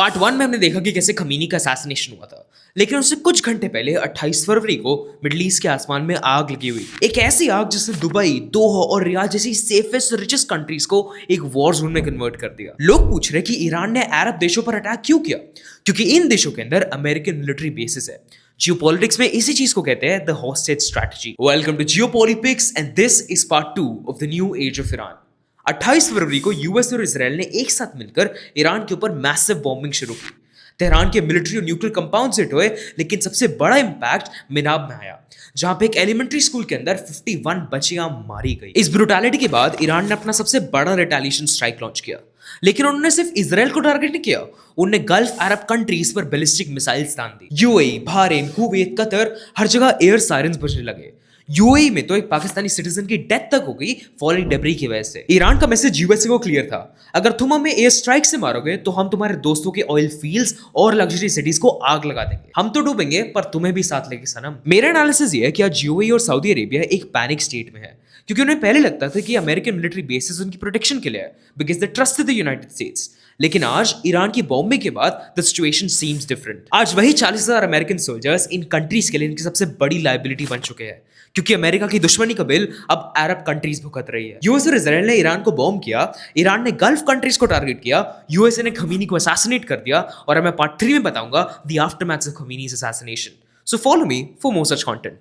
Part 1 में हमने देखा कि कैसे खमीनी का असैसिनेशन हुआ था, लेकिन उससे कुछ घंटे पहले 28 फरवरी को मिडिल ईस्ट के आसमान में आग लगी हुई। एक ऐसी आग जिसने दुबई, दोहा और रियाद जैसी सेफेस्ट रिचेस्ट कंट्रीज को एक वॉर जोन में कन्वर्ट कर दिया। लोग पूछ रहे कि ईरान ने अरब देशों पर अटैक क्यों किया, क्योंकि इन देशों के अंदर अमेरिकन मिलिट्री बेसिस है। जियोपॉलिटिक्स में इसी चीज को कहते हैं the hostage strategy. Welcome to geopolitics and this is part 2 of the new age of Iran. 28 फरवरी को यूएस और इसराइल ने एक साथ मिलकर ईरान के ऊपर मैसिव बॉम्बिंग शुरू की। तेहरान के मिलिट्री और न्यूक्लियर कंपाउंड्स हिट हुए, लेकिन सबसे बड़ा इंपैक्ट मिनाब में आया, जहां पे एक एलिमेंट्री स्कूल के अंदर 51 बच्चियां मारी गई। इस ब्रुटैलिटी के बाद ईरान ने अपना सबसे बड़ा रिटेलिएशन स्ट्राइक लॉन्च किया, लेकिन उन्होंने सिर्फ इजराइल को टारगेट नहीं किया, उन्होंने गल्फ अरब कंट्रीज पर बैलिस्टिक मिसाइल्स तान दी। यूएई, बहरीन, कुवैत, कतर, हर जगह एयर सायरन्स बजने लगे। यूएई में तो एक पाकिस्तानी सिटीजन की डेथ तक हो गई फॉलिंग डेब्री की वजह से। ईरान का मैसेज यूएसए को क्लियर था, अगर तुम हमें एयर स्ट्राइक से मारोगे तो हम तुम्हारे दोस्तों के ऑयल फील्ड्स और लग्जरी सिटीज को आग लगा देंगे। हम तो डूबेंगे पर तुम्हें भी साथ लेके सनम। मेरा एनालिसिस ये है कि आज यूएई और सऊदी अरेबिया एक पैनिक स्टेट में है, क्योंकि उन्हें पहले लगता था कि अमेरिकन मिलिट्री बेसिस उनकी प्रोटेक्शन के लिए है, because they trusted the United states. लेकिन आज ईरान की बॉम्बिंग के बाद द सिचुएशन सीम्स डिफरेंट। आज वही 40,000 अमेरिकन सोल्जर्स इन कंट्रीज के लिए इनकी सबसे बड़ी लायबिलिटी बन चुके हैं, क्योंकि अमेरिका की दुश्मनी का बिल अब अरब कंट्रीज भुगत रही है। यूएस और इजराइल ने ईरान को बॉम्ब किया, ईरान ने गल्फ कंट्रीज को टारगेट किया, यूएसए ने खमीनी को असैसिनेट कर दिया, और मैं पार्ट 3 में बताऊंगा the aftermaths of Khamenei's assassination. So follow me for more such content.